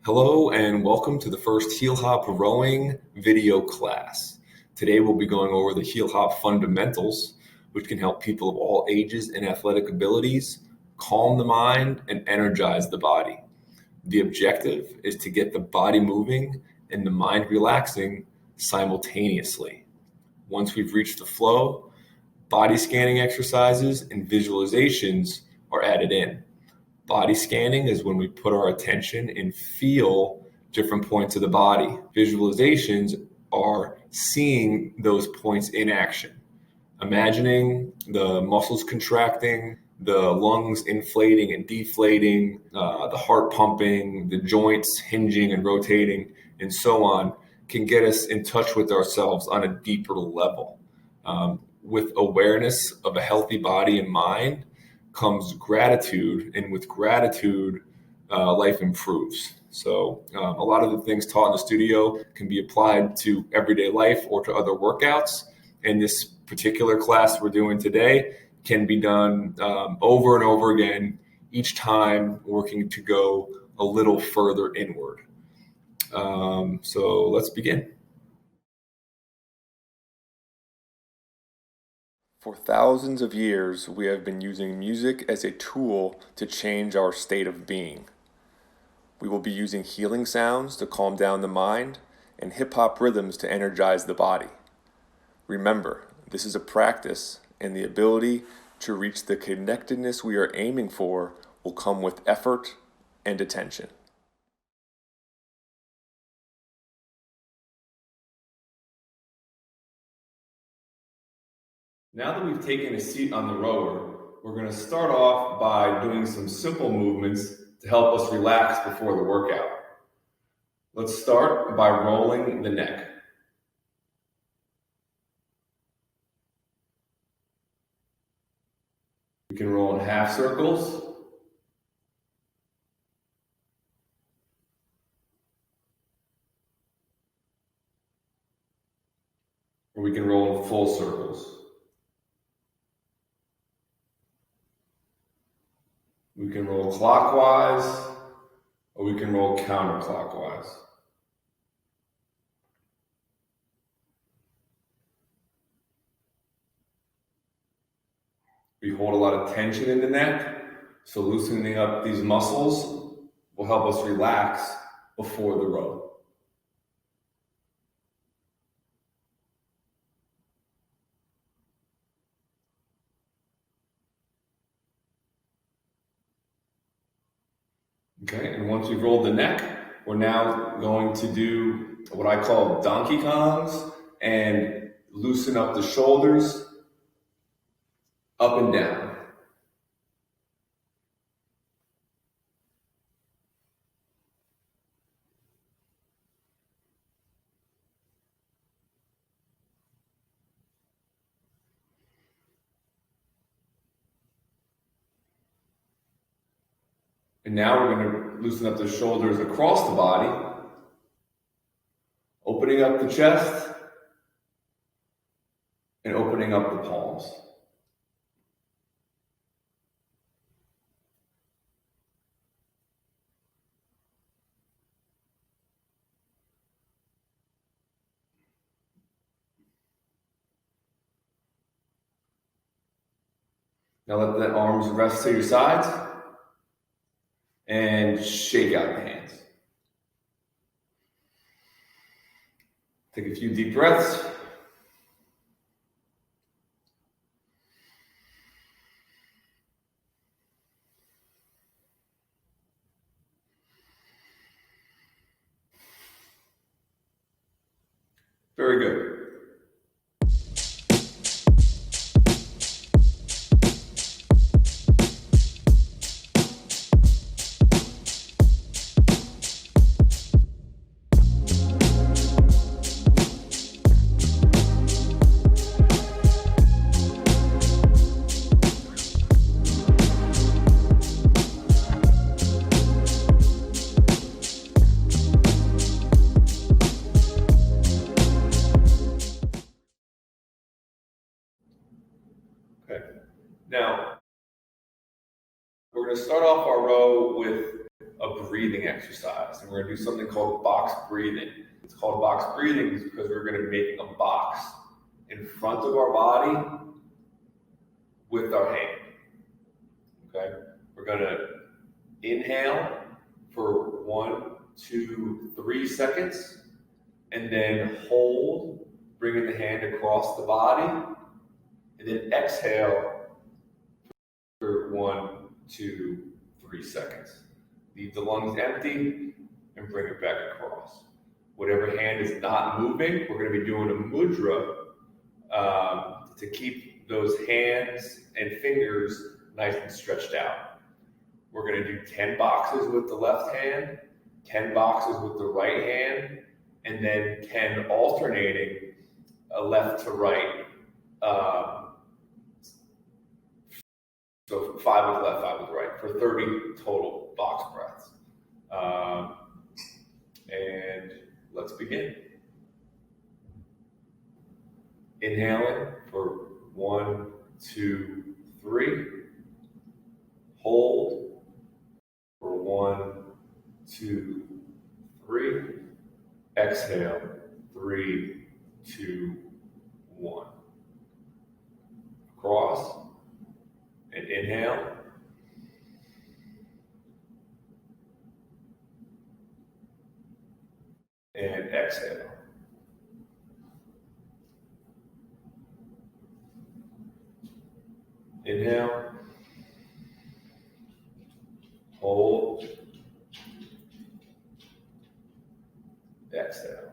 Hello and welcome to the first HealHop Rowing video class. Today we'll be going over the HealHop fundamentals, which can help people of all ages and athletic abilities calm the mind and energize the body. The objective is to get the body moving and the mind relaxing simultaneously. Once we've reached the flow, body scanning exercises and visualizations are added in. Body scanning is when we put our attention and feel different points of the body. Visualizations are seeing those points in action, imagining the muscles contracting, the lungs inflating and deflating, the heart pumping, the joints hinging and rotating, and so on, can get us in touch with ourselves on a deeper level. With awareness of a healthy body and mind comes gratitude, and with gratitude, life improves. So a lot of the things taught in the studio can be applied to everyday life or to other workouts. And this particular class we're doing today can be done over and over again, each time working to go a little further inward. So let's begin. For thousands of years, we have been using music as a tool to change our state of being. We will be using healing sounds to calm down the mind and hip-hop rhythms to energize the body. Remember, this is a practice, and the ability to reach the connectedness we are aiming for will come with effort and attention. Now that we've taken a seat on the rower, we're going to start off by doing some simple movements to help us relax before the workout. Let's start by rolling the neck. We can roll in half circles, or we can roll in full circles. We can roll clockwise, or we can roll counterclockwise. We hold a lot of tension in the neck, so loosening up these muscles will help us relax before the row. Okay, and once we've rolled the neck, we're now going to do what I call Donkey Kongs and loosen up the shoulders up and down. And now we're going to loosen up the shoulders across the body, opening up the chest and opening up the palms. Now let the arms rest to your sides and shake out the hands. Take a few deep breaths. Very good. Okay. Now, we're going to start off our row with a breathing exercise, and we're going to do something called box breathing. It's called box breathing because we're going to be making a box in front of our body with our hand. Okay, we're going to inhale for 1, 2, 3 seconds, and then hold, bringing the hand across the body, and then exhale for 1, 2, 3 seconds. Leave the lungs empty and bring it back across. Whatever hand is not moving, we're going to be doing a mudra to keep those hands and fingers nice and stretched out. We're going to do 10 boxes with the left hand, 10 boxes with the right hand, and then 10 alternating left to right. So 5 with left, 5 with right, for 30 total box breaths. And let's begin. Inhaling for 1, 2, 3. Hold for 1, 2, 3. Exhale, 3, 2, 1. Across. And inhale. And exhale. Inhale. Hold. Exhale.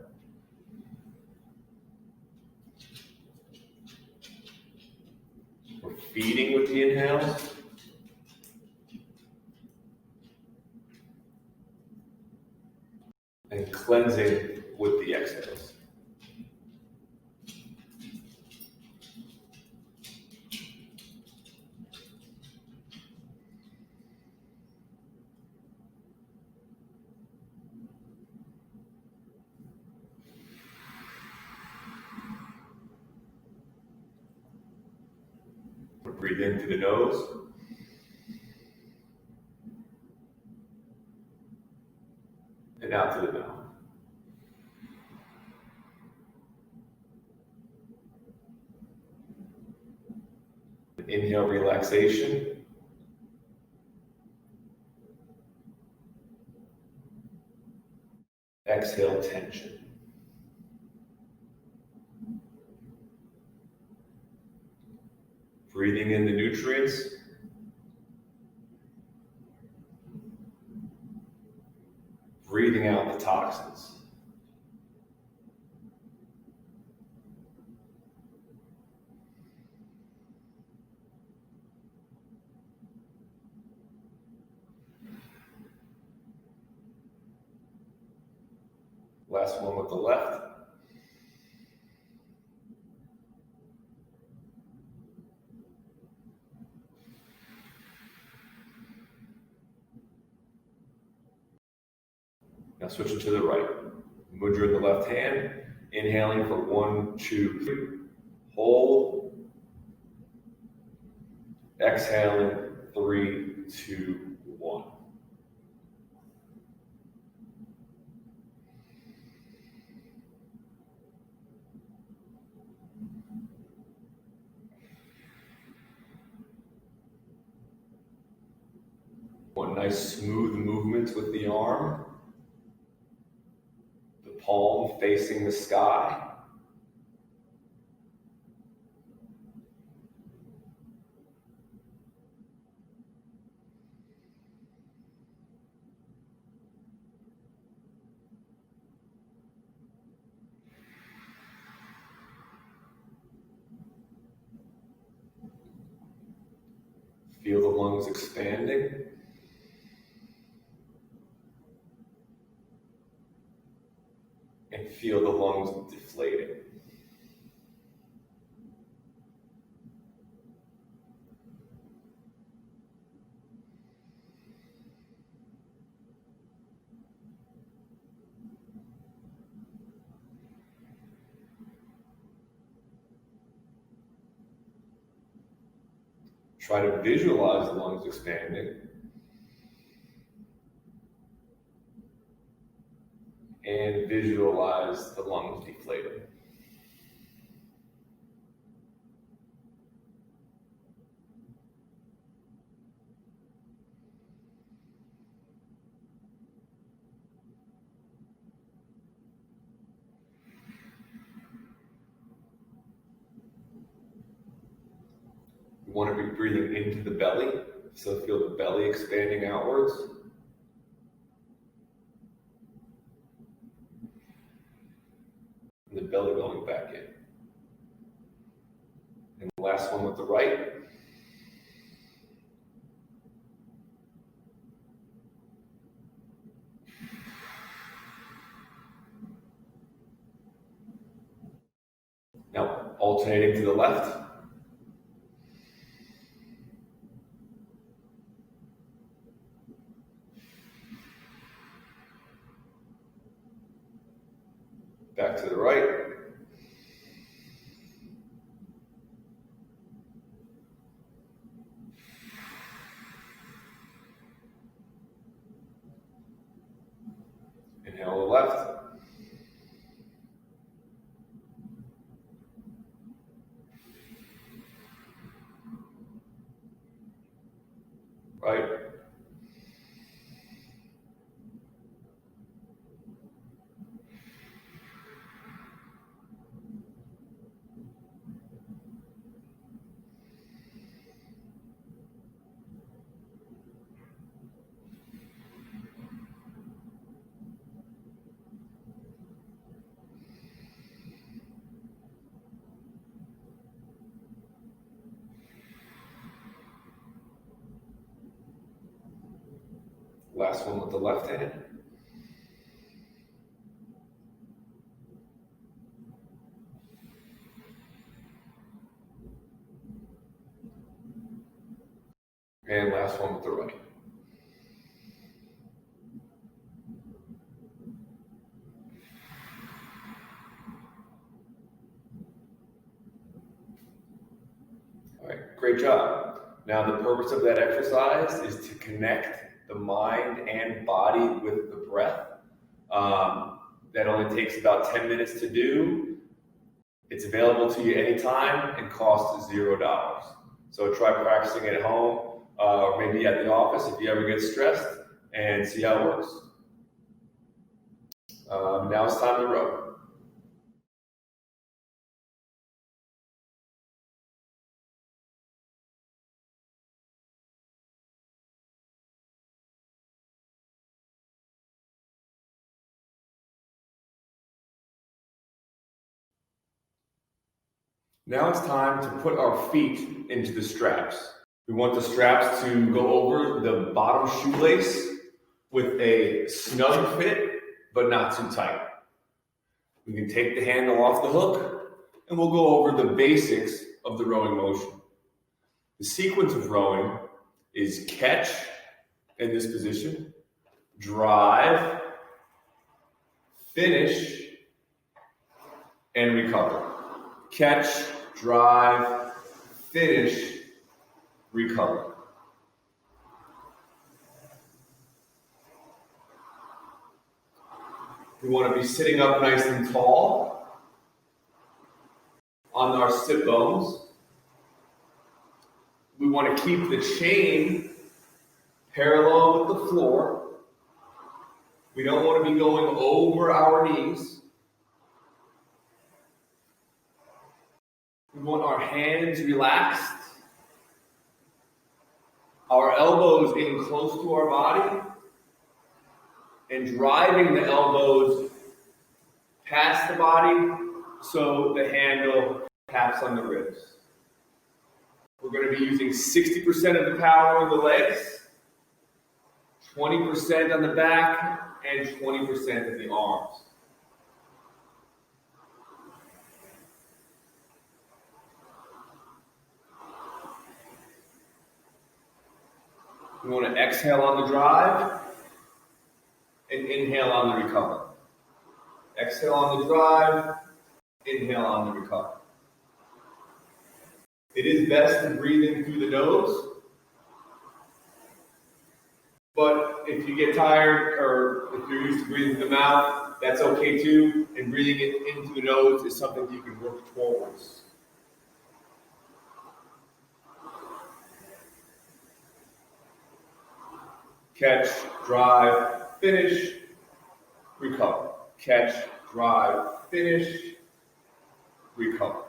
We're feeding with the inhales. And cleansing with the exhales. Breathe in through the nose. And out through the mouth. Inhale, relaxation. Exhale, tension. Breathing in the nutrients. Breathing out the toxins. Last one with the left. Now switching to the right. Mudra in the left hand. Inhaling for 1, 2, 3. Hold. Exhaling, 3, 2, 1. One nice smooth movement with the arm. The palm facing the sky. Feel the lungs expanding. And feel the lungs deflating. Try to visualize the lungs expanding. and visualize the lungs deflating. You want to be breathing into the belly, so feel the belly expanding outwards. And the belly going back in. And the last one with the right. Now alternating to the left. Back to the right. Inhale to the left. Right. Last one with the left hand. And last one with the right. All right, great job. Now the purpose of that exercise is to connect the mind and body with the breath. That only takes about 10 minutes to do. It's available to you anytime and costs $0. So try practicing at home or maybe at the office if you ever get stressed and see how it works. Now it's time to row. Now it's time to put our feet into the straps. We want the straps to go over the bottom shoelace with a snug fit, but not too tight. We can take the handle off the hook and we'll go over the basics of the rowing motion. The sequence of rowing is catch in this position, drive, finish, and recover. Catch, drive, finish, recover. We want to be sitting up nice and tall on our sit bones. We want to keep the chain parallel with the floor. We don't want to be going over our knees. We want our hands relaxed, our elbows in close to our body, and driving the elbows past the body so the handle taps on the ribs. We're going to be using 60% of the power on the legs, 20% on the back, and 20% of the arms. We want to exhale on the drive and inhale on the recover. Exhale on the drive, inhale on the recover. It is best to breathe in through the nose, but if you get tired or if you're used to breathing through the mouth, That's okay too, and breathing it into the nose is something you can work towards. Catch, drive, finish, recover. Catch, drive, finish, recover.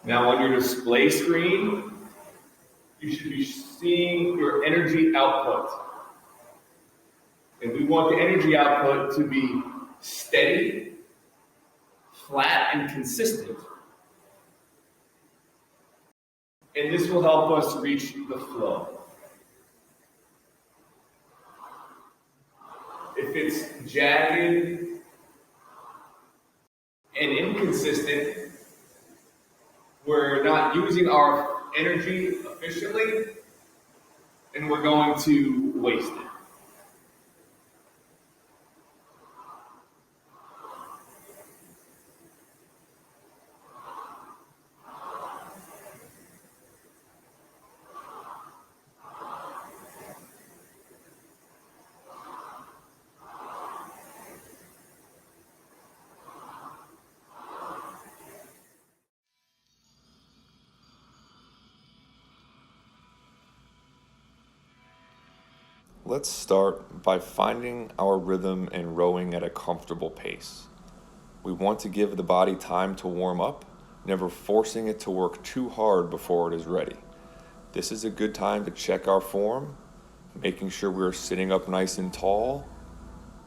Now on your display screen, you should be seeing your energy output. And we want the energy output to be steady, flat, and consistent. And this will help us reach the flow. If it's jagged and inconsistent, we're not using our energy efficiently, and we're going to waste it. Let's start by finding our rhythm and rowing at a comfortable pace. We want to give the body time to warm up, never forcing it to work too hard before it is ready. This is a good time to check our form, making sure we're sitting up nice and tall,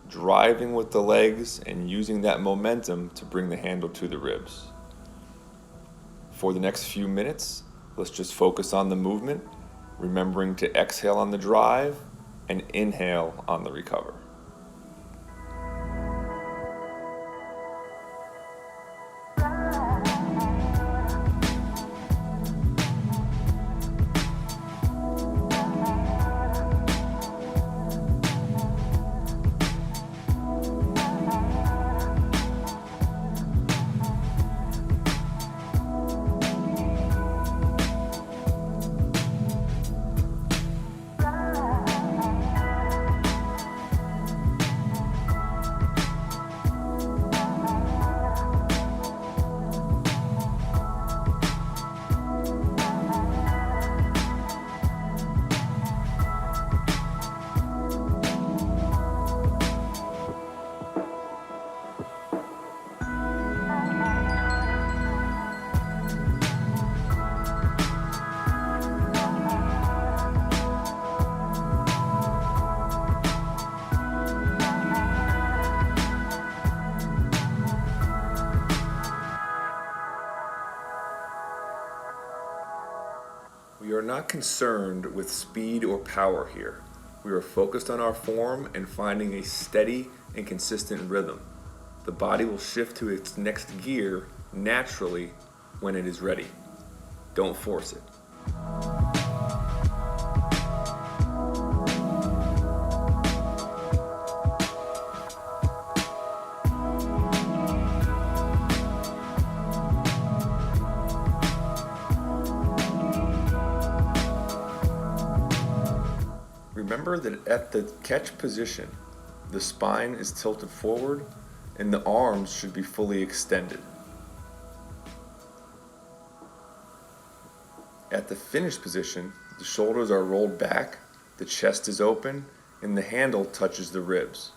driving with the legs, and using that momentum to bring the handle to the ribs. For the next few minutes, let's just focus on the movement, remembering to exhale on the drive and inhale on the recover. We are not concerned with speed or power here. We are focused on our form and finding a steady and consistent rhythm. The body will shift to its next gear naturally when it is ready. Don't force it. Remember that at the catch position, the spine is tilted forward and the arms should be fully extended. At the finish position, the shoulders are rolled back, the chest is open, and the handle touches the ribs.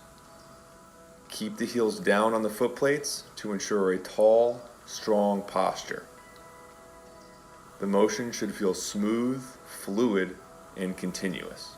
Keep the heels down on the foot plates to ensure a tall, strong posture. The motion should feel smooth, fluid, and continuous.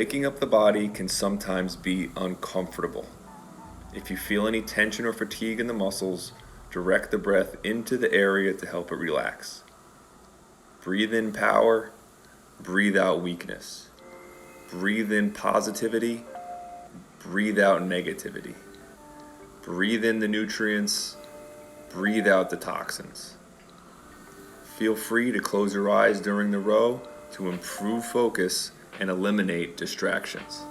Waking up the body can sometimes be uncomfortable. If you feel any tension or fatigue in the muscles, direct the breath into the area to help it relax. Breathe in power, breathe out weakness. Breathe in positivity, breathe out negativity. Breathe in the nutrients, breathe out the toxins. Feel free to close your eyes during the row to improve focus and eliminate distractions.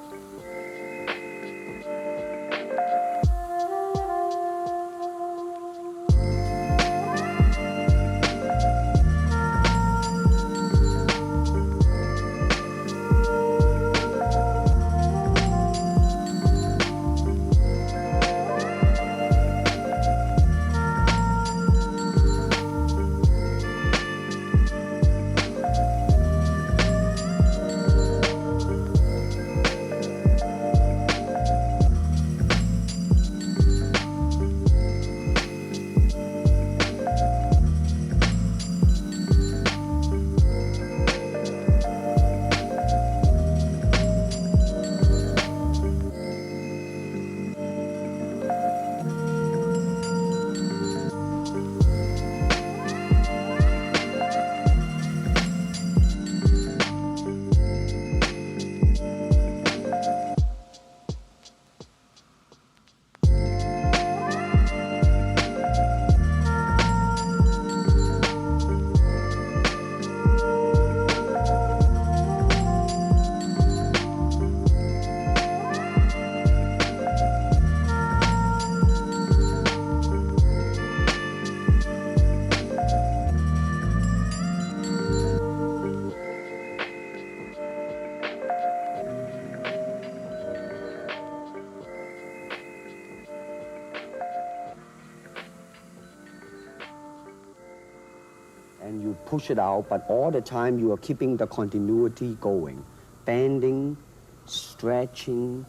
And you push it out, but all the time you are keeping the continuity going. Bending, stretching,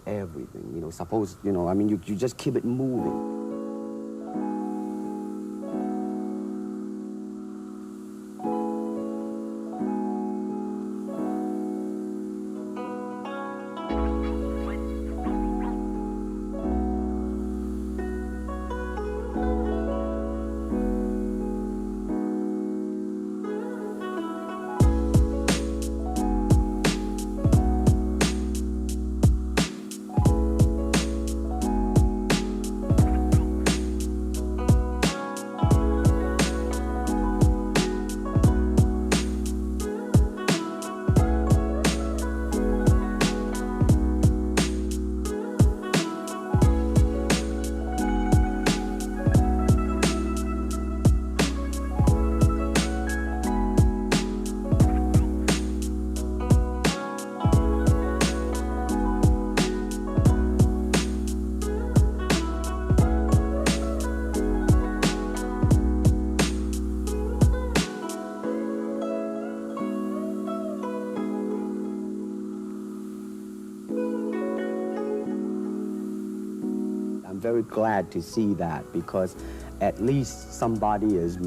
everything. You just keep it moving. I'm very glad to see that, because at least somebody is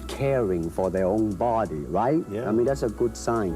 caring for their own body, right? Yeah. I mean, that's a good sign.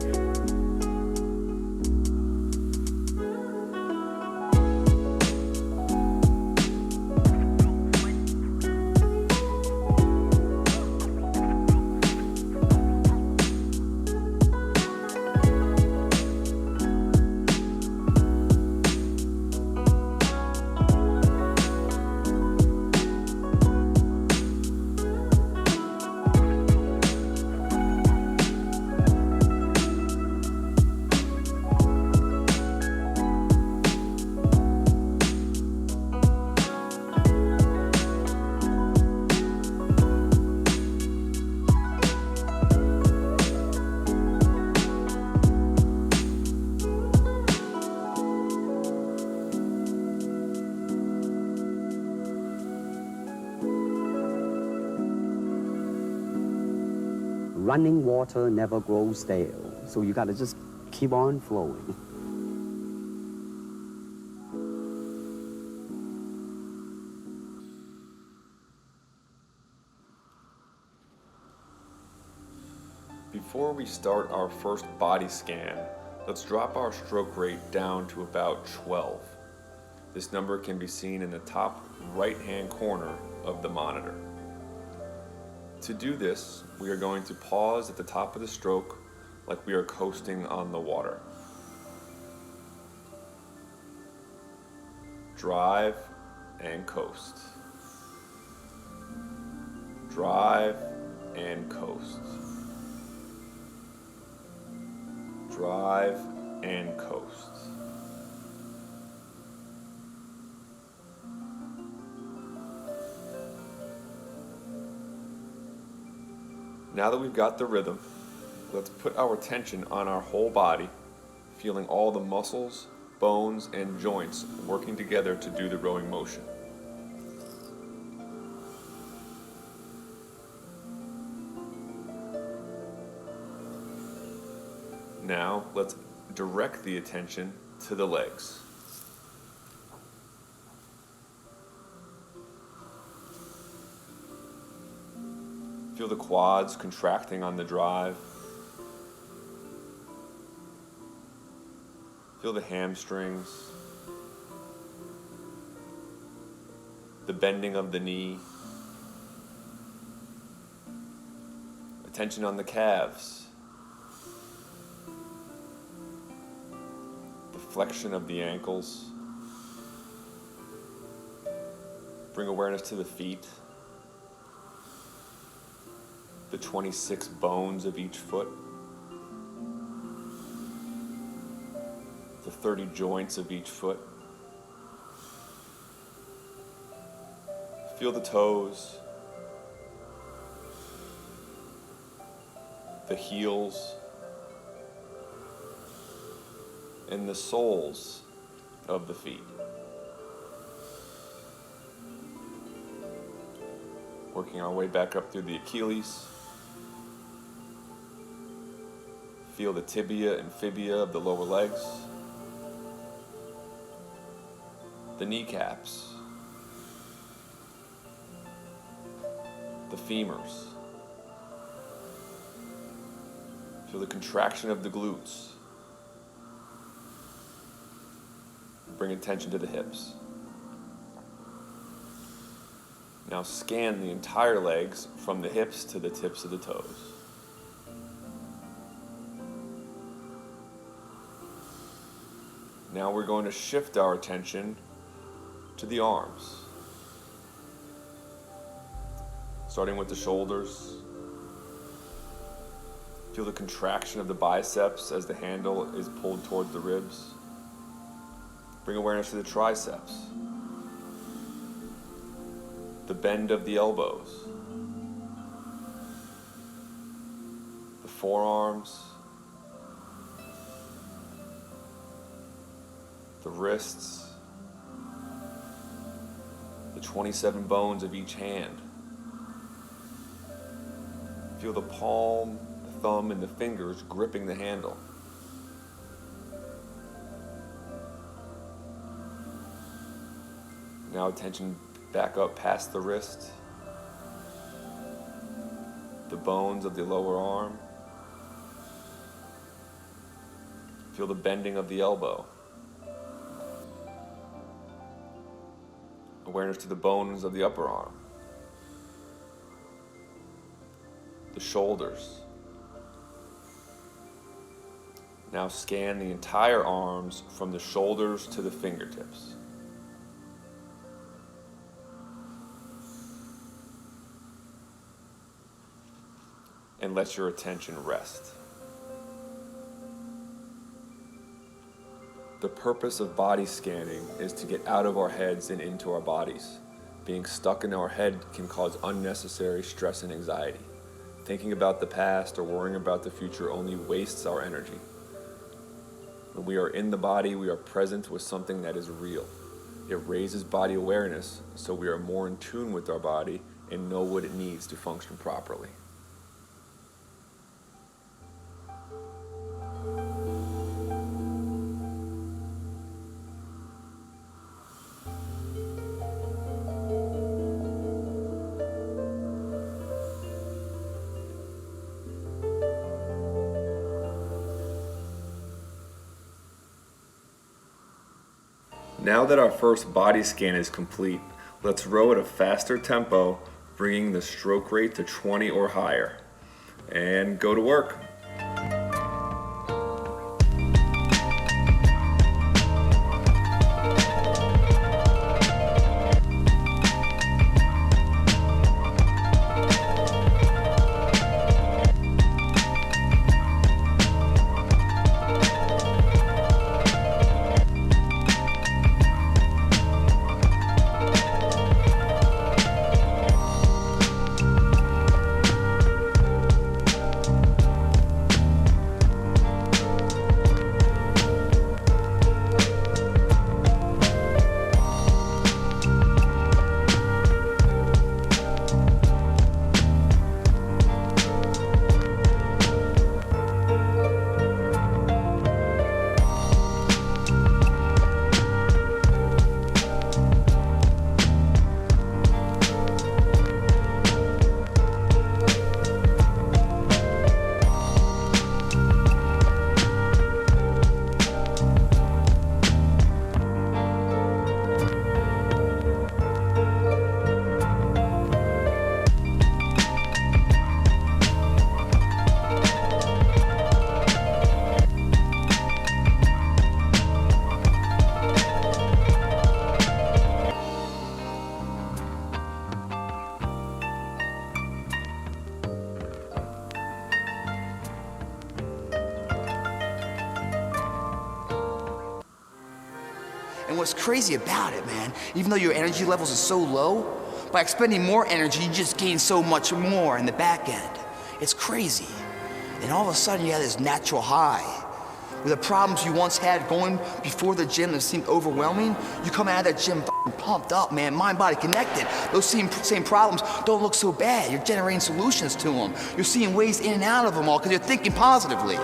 Running water never grows stale, so you gotta just keep on flowing. Before we start our first body scan, Let's drop our stroke rate down to about 12. This number can be seen in the top right-hand corner of the monitor. To do this, we are going to pause at the top of the stroke like we are coasting on the water. Drive and coast. Drive and coast. Drive and coast. Now that we've got the rhythm, let's put our attention on our whole body, feeling all the muscles, bones, and joints working together to do the rowing motion. Now, let's direct the attention to the legs. Feel the quads contracting on the drive. Feel the hamstrings, the bending of the knee, attention on the calves, the flexion of the ankles. Bring awareness to the feet, the 26 bones of each foot, the 30 joints of each foot. Feel the toes, the heels, and the soles of the feet. Working our way back up through the Achilles. Feel the tibia and fibia of the lower legs, the kneecaps, the femurs. Feel the contraction of the glutes. Bring attention to the hips. Now scan the entire legs from the hips to the tips of the toes. Now we're going to shift our attention to the arms. Starting with the shoulders. Feel the contraction of the biceps as the handle is pulled towards the ribs. Bring awareness to the triceps. The bend of the elbows. The forearms. The wrists, the 27 bones of each hand. Feel the palm, the thumb, and the fingers gripping the handle. Now attention back up past the wrist, the bones of the lower arm. Feel the bending of the elbow. Awareness to the bones of the upper arm, the shoulders. Now scan the entire arms from the shoulders to the fingertips. And let your attention rest. The purpose of body scanning is to get out of our heads and into our bodies. Being stuck in our head can cause unnecessary stress and anxiety. Thinking about the past or worrying about the future only wastes our energy. When we are in the body, we are present with something that is real. It raises body awareness, so we are more in tune with our body and know what it needs to function properly. Now that our first body scan is complete, let's row at a faster tempo, bringing the stroke rate to 20 or higher. And go to work. And what's crazy about it, man, even though your energy levels are so low, by expending more energy, you just gain so much more in the back end. It's crazy. And all of a sudden, you have this natural high. Where the problems you once had going before the gym that seemed overwhelming, you come out of that gym pumped up, man, mind-body connected. Those same problems don't look so bad. You're generating solutions to them. You're seeing ways in and out of them all because you're thinking positively.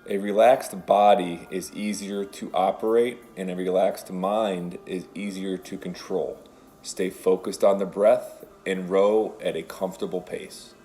A relaxed body is easier to operate, and a relaxed mind is easier to control. Stay focused on the breath and row at a comfortable pace.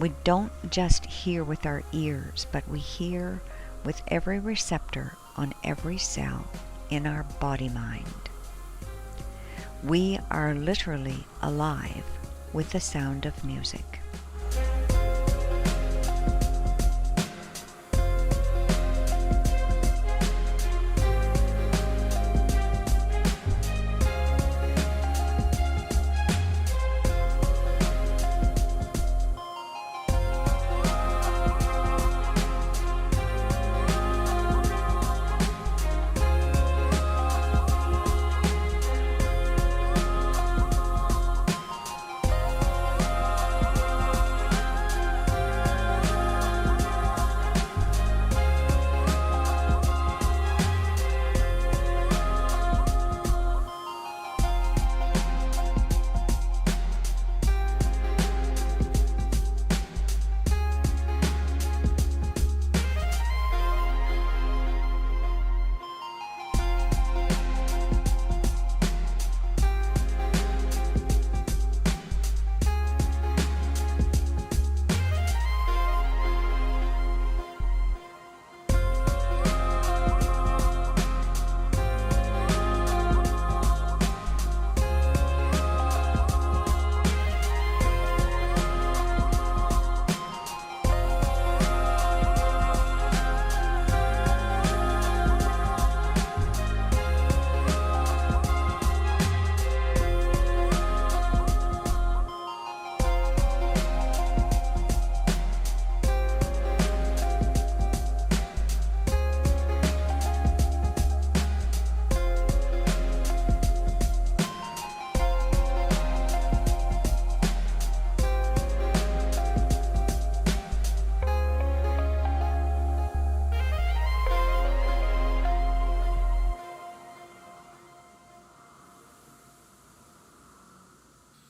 We don't just hear with our ears, but we hear with every receptor on every cell in our body-mind. We are literally alive with the sound of music.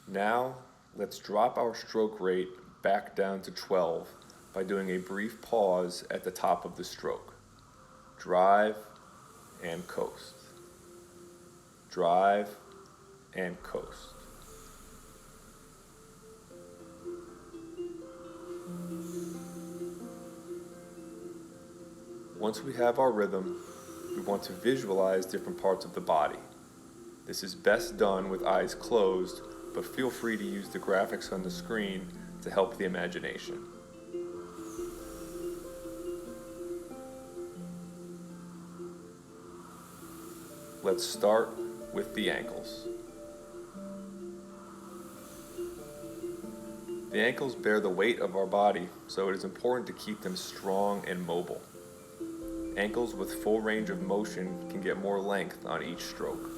Now, let's drop our stroke rate back down to 12 by doing a brief pause at the top of the stroke. Drive and coast. Drive and coast. Once we have our rhythm, we want to visualize different parts of the body. This is best done with eyes closed, but feel free to use the graphics on the screen to help the imagination. Let's start with the ankles. The ankles bear the weight of our body, so it is important to keep them strong and mobile. Ankles with full range of motion can get more length on each stroke.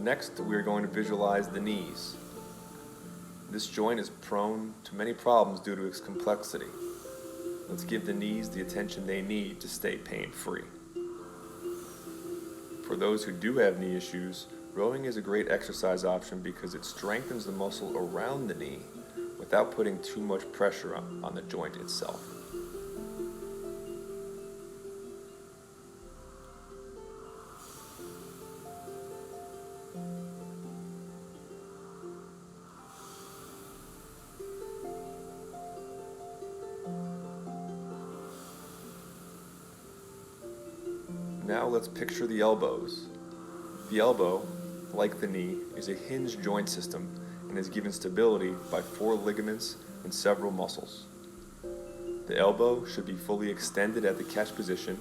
Next, we are going to visualize the knees. This joint is prone to many problems due to its complexity. Let's give the knees the attention they need to stay pain-free. For those who do have knee issues, rowing is a great exercise option because it strengthens the muscle around the knee without putting too much pressure on the joint itself. Now let's picture the elbows. The elbow, like the knee, is a hinged joint system and is given stability by 4 ligaments and several muscles. The elbow should be fully extended at the catch position,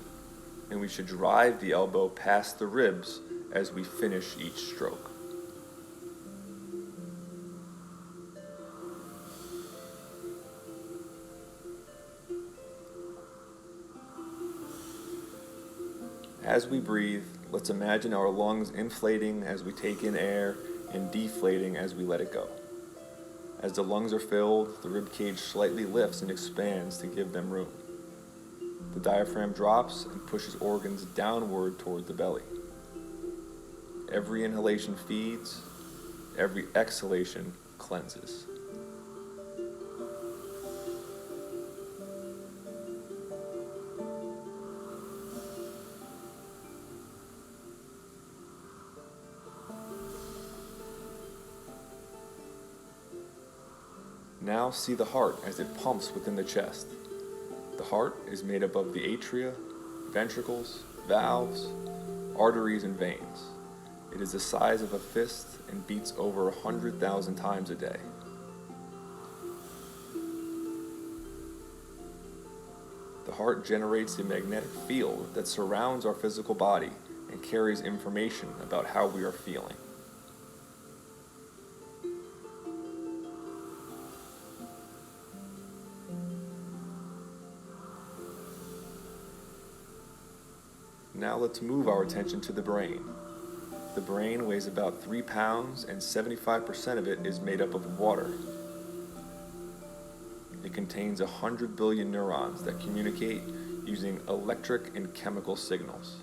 and we should drive the elbow past the ribs as we finish each stroke. As we breathe, let's imagine our lungs inflating as we take in air and deflating as we let it go. As the lungs are filled, the rib cage slightly lifts and expands to give them room. The diaphragm drops and pushes organs downward toward the belly. Every inhalation feeds, every exhalation cleanses. Now see the heart as it pumps within the chest. The heart is made up of the atria, ventricles, valves, arteries, and veins. It is the size of a fist and beats over 100,000 times a day. The heart generates a magnetic field that surrounds our physical body and carries information about how we are feeling. Now let's move our attention to the brain. The brain weighs about 3 pounds and 75% of it is made up of water. It contains 100 billion neurons that communicate using electric and chemical signals.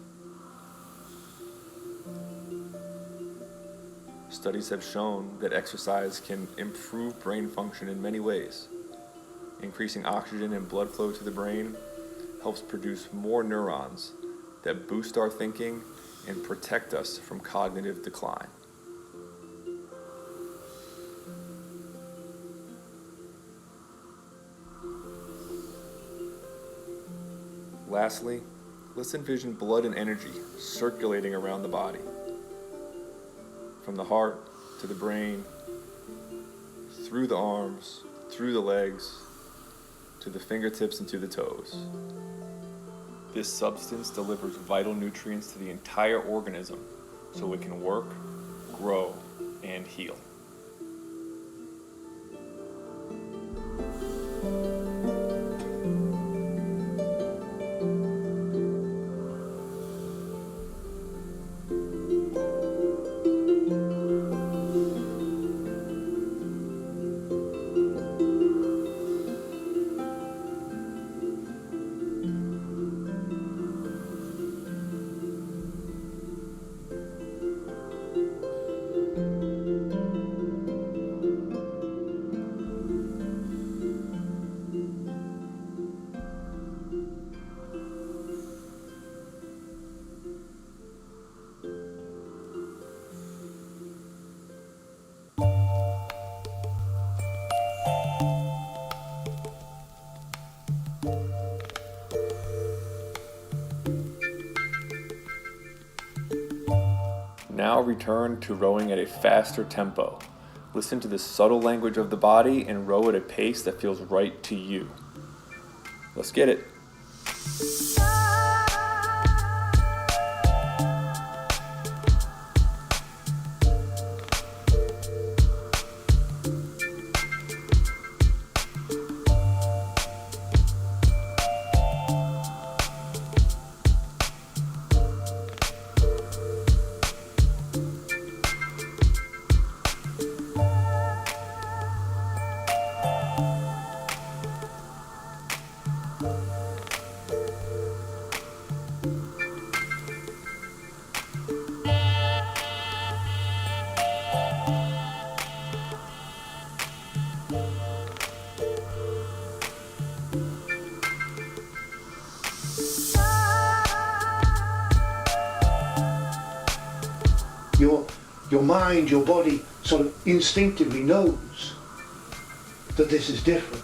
Studies have shown that exercise can improve brain function in many ways. Increasing oxygen and blood flow to the brain helps produce more neurons that boost our thinking and protect us from cognitive decline. Lastly, let's envision blood and energy circulating around the body. From the heart to the brain, through the arms, through the legs, to the fingertips and to the toes. This substance delivers vital nutrients to the entire organism so it can work, grow, and heal. Now return to rowing at a faster tempo. Listen to the subtle language of the body and row at a pace that feels right to you. Let's get it. Your mind, your body sort of instinctively knows that this is different.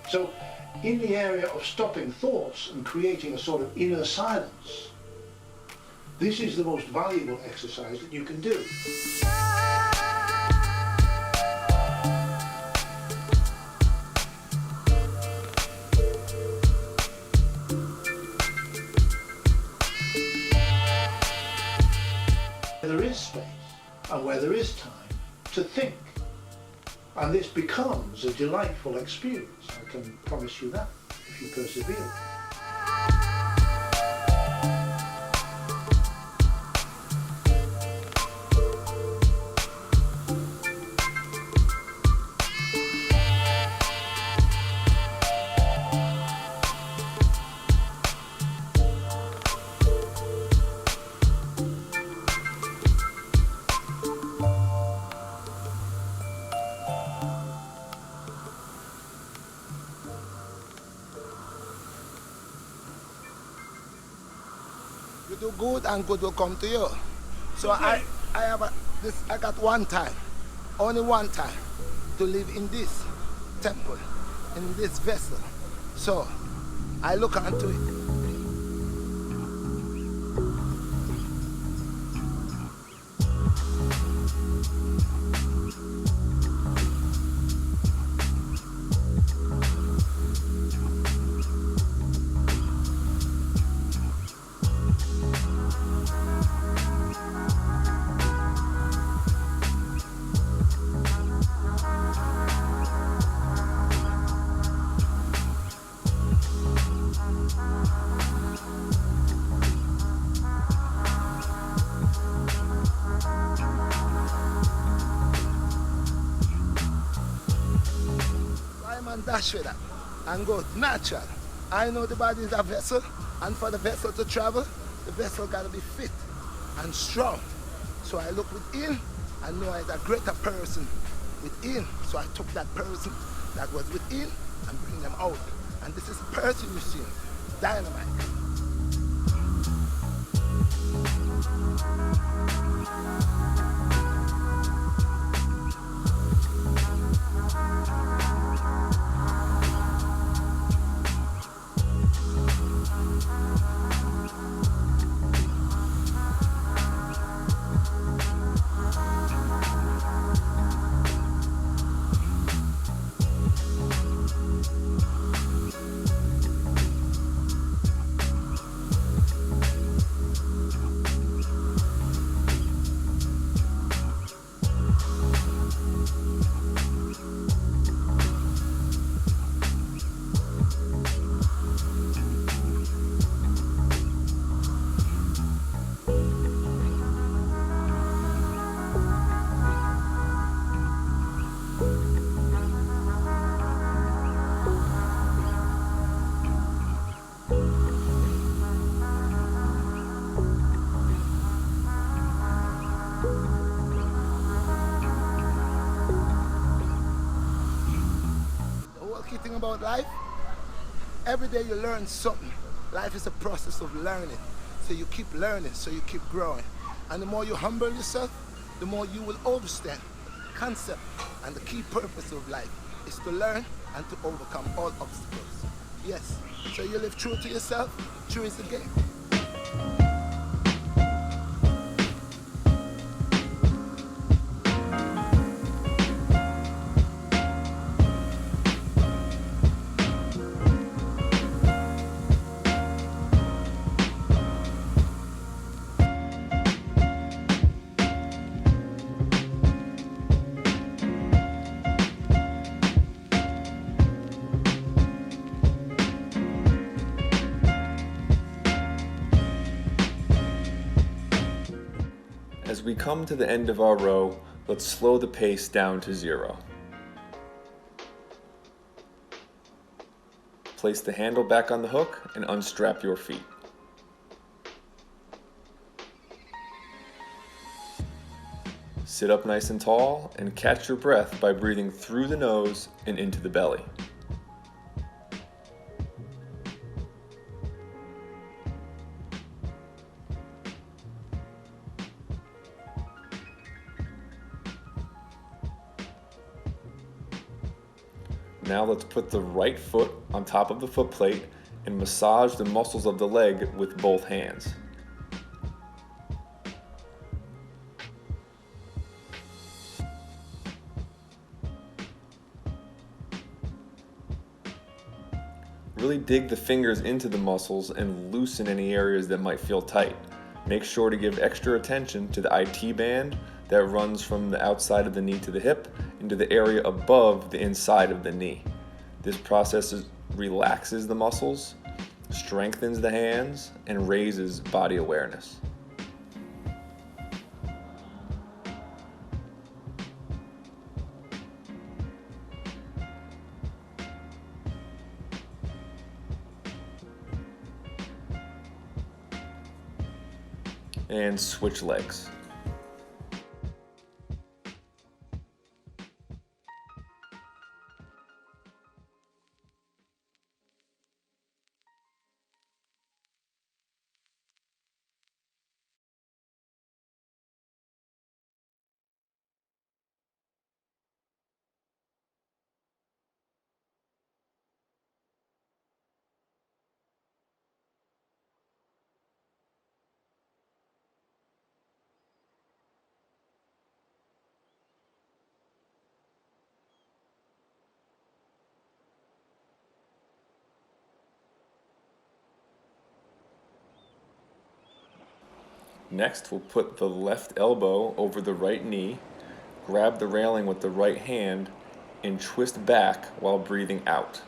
So, in the area of stopping thoughts and creating a sort of inner silence, this is the most valuable exercise that you can do. Where there is space and where there is time to think And this becomes a delightful experience, I can promise you that, if you persevere. You do good and good will come to you. So I got one time, only one time, to live in this temple, in this vessel. So I look onto it. And dash with that and go natural. I know the body is a vessel, and for the vessel to travel, the vessel got to be fit and strong. So I look within and know I'm a greater person within. So I took that person that was within and bring them out. And this is the person you see, dynamite. Thing about life, every day you learn something. Life is a process of learning, so you keep learning, so you keep growing, and the more you humble yourself, the more you will understand concept. And the key purpose of life is to learn and to overcome all obstacles. Yes, so you live true to yourself. True is the game. As we come to the end of our row, let's slow the pace down to 0. Place the handle back on the hook and unstrap your feet. Sit up nice and tall and catch your breath by breathing through the nose and into the belly. Now let's put the right foot on top of the foot plate and massage the muscles of the leg with both hands. Really dig the fingers into the muscles and loosen any areas that might feel tight. Make sure to give extra attention to the IT band that runs from the outside of the knee to the hip into the area above the inside of the knee. This process relaxes the muscles, strengthens the hands, and raises body awareness. And switch legs. Next, we'll put the left elbow over the right knee, grab the railing with the right hand, and twist back while breathing out.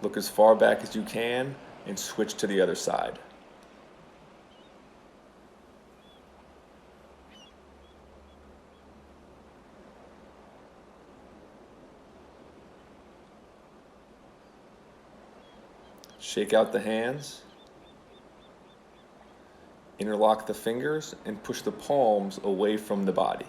Look as far back as you can and switch to the other side. Shake out the hands. Interlock the fingers and push the palms away from the body.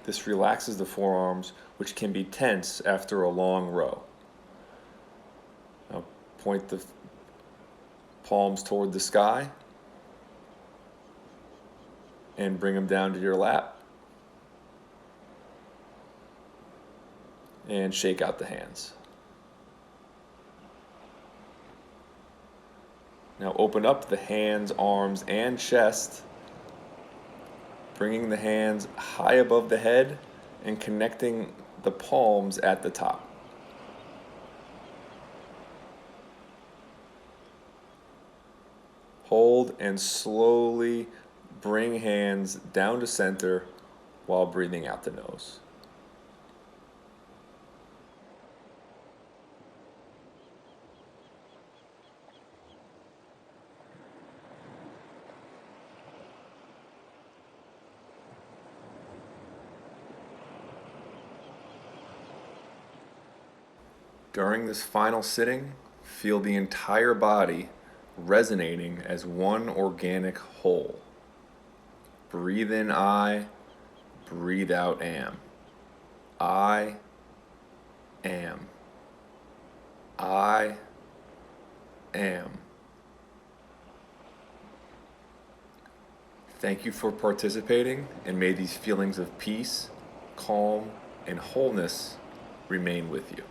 This relaxes the forearms, which can be tense after a long row. Now point the palms toward the sky and bring them down to your lap. And shake out the hands. Now open up the hands, arms, and chest, bringing the hands high above the head and connecting the palms at the top. Hold and slowly bring hands down to center while breathing out the nose. During this final sitting, feel the entire body resonating as one organic whole. Breathe in I, breathe out am. I am. I am. Thank you for participating, and may these feelings of peace, calm, and wholeness remain with you.